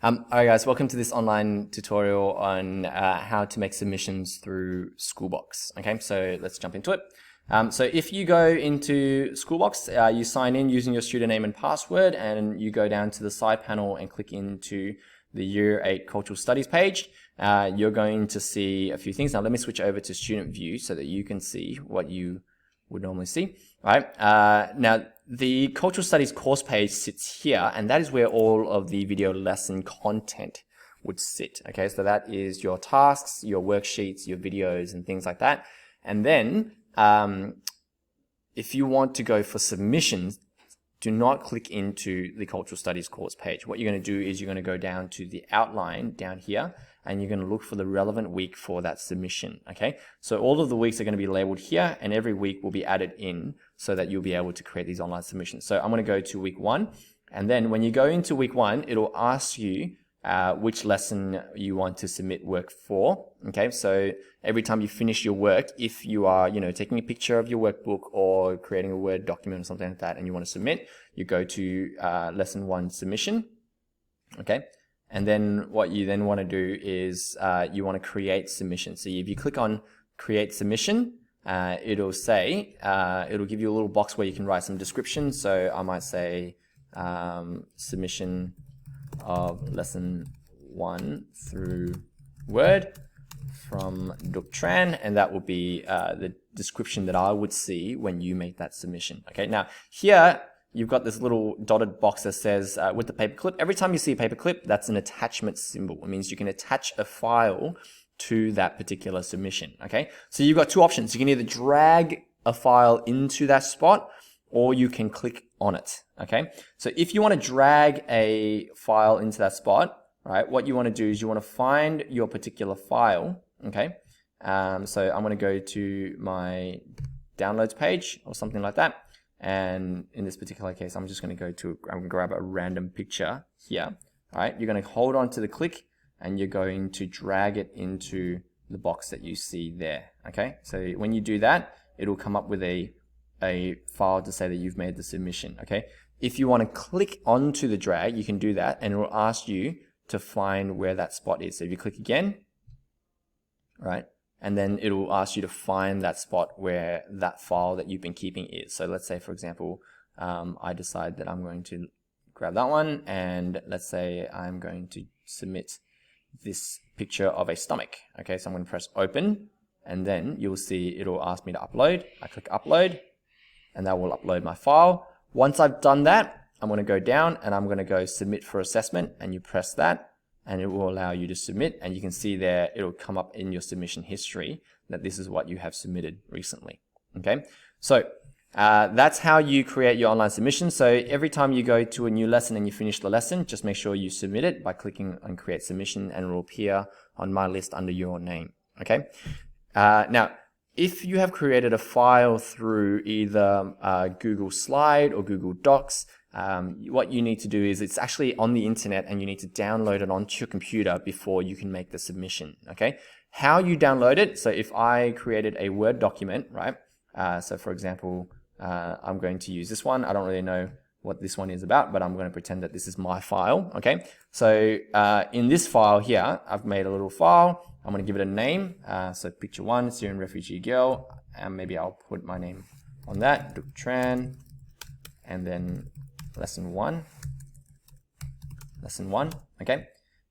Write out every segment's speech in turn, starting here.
Alright guys, welcome to this online tutorial on how to make submissions through Schoolbox. Okay, so let's jump into it. So if you go into Schoolbox, you sign in using your student name and password, and you go down to the side panel and click into the Year 8 Cultural Studies page. You're going to see a few things. Now let me switch over to student view so that you can see what you would normally see. Right. Now the Cultural Studies course page sits here, and that is where all of the video lesson content would sit. Okay, so that is your tasks, your worksheets, your videos, and things like that. And then if you want to go for submissions, do not click into the Cultural Studies course page. What you're going to do is you're going to go down to the outline down here, and you're going to look for the relevant week for that submission. Okay, so all of the weeks are going to be labeled here, and every week will be added in so that you'll be able to create these online submissions. So I'm going to go to week 1, and then when you go into week 1, it'll ask you which lesson you want to submit work for. Okay, so every time you finish your work, if you are, taking a picture of your workbook or creating a Word document or something like that, and you want to submit, you go to lesson 1 submission. Okay, and then what you then want to do is you want to create submission. So if you click on create submission, it'll say, it'll give you a little box where you can write some description. So I might say submission of lesson 1 through Word from Duc Tran, and that will be the description that I would see when you make that submission. Okay, now here you've got this little dotted box that says with the paperclip. Every time you see a paperclip, that's an attachment symbol. It means you can attach a file to that particular submission. Okay, so you've got two options. You can either drag a file into that spot, or you can click on it. Okay, so if you want to drag a file into that spot, right, what you want to do is you want to find your particular file. Okay, so I'm going to go to my downloads page or something like that, and in this particular case, I'm just going to I'm going to grab a random picture here. All right, you're going to hold on to the click, and you're going to drag it into the box that you see there. Okay, so when you do that, it'll come up with a file to say that you've made the submission. Okay, if you want to click onto the drag, you can do that, and it will ask you to find where that spot is. So if you click again, right, and then it will ask you to find that spot where that file that you've been keeping is. So let's say, for example, I decide that I'm going to grab that one, and let's say I'm going to submit this picture of a stomach. Okay, so I'm going to press open, and then you'll see it'll ask me to upload. I click upload, and that will upload my file. Once I've done that, I'm going to go down and I'm going to go submit for assessment, and you press that, and it will allow you to submit, and you can see there it'll come up in your submission history that this is what you have submitted recently. Okay, so that's how you create your online submission. So every time you go to a new lesson and you finish the lesson, just make sure you submit it by clicking on create submission, and it will appear on my list under your name. Okay, now if you have created a file through either Google Slide or Google Docs, what you need to do is it's actually on the internet, and you need to download it onto your computer before you can make the submission. Okay, how you download it? So if I created a Word document, right? So for example, I'm going to use this one. I don't really know what this one is about, but I'm going to pretend that this is my file. Okay, so in this file here, I've made a little file. I'm going to give it a name. So picture 1, Syrian refugee girl, and maybe I'll put my name on that, Duc Tran, and then lesson 1. Okay,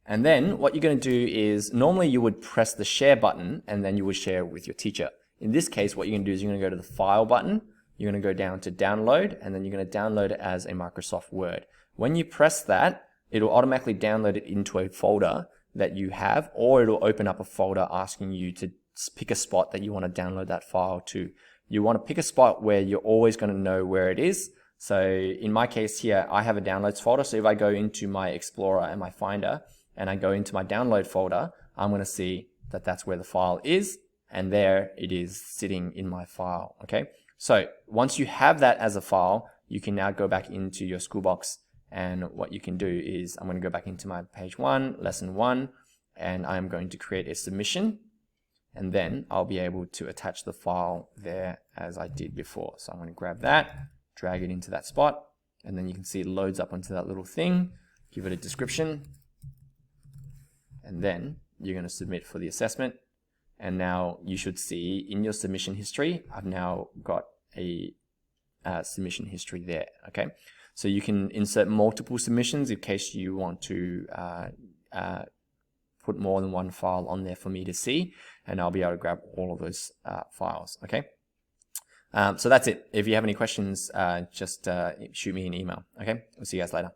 and then what you're going to do is normally you would press the share button, and then you would share it with your teacher. In this case, what you're going to do is you're going to go to the file button. You're going to go down to download, and then you're going to download it as a Microsoft Word. When you press that, it'll automatically download it into a folder that you have, or it'll open up a folder asking you to pick a spot that you want to download that file to. You want to pick a spot where you're always going to know where it is. So in my case here, I have a downloads folder. So if I go into my Explorer and my Finder, and I go into my download folder, I'm going to see that that's where the file is, and there it is sitting in my file. Okay, so once you have that as a file, you can now go back into your Schoolbox, and what you can do is I'm going to go back into my page 1, lesson 1, and I'm going to create a submission, and then I'll be able to attach the file there as I did before. So I'm going to grab that, drag it into that spot, and then you can see it loads up onto that little thing, give it a description, and then you're going to submit for the assessment. And now you should see in your submission history, I've now got a submission history there. Okay, so you can insert multiple submissions in case you want to put more than one file on there for me to see, and I'll be able to grab all of those files. Okay, so that's it. If you have any questions, just shoot me an email. Okay, we'll see you guys later.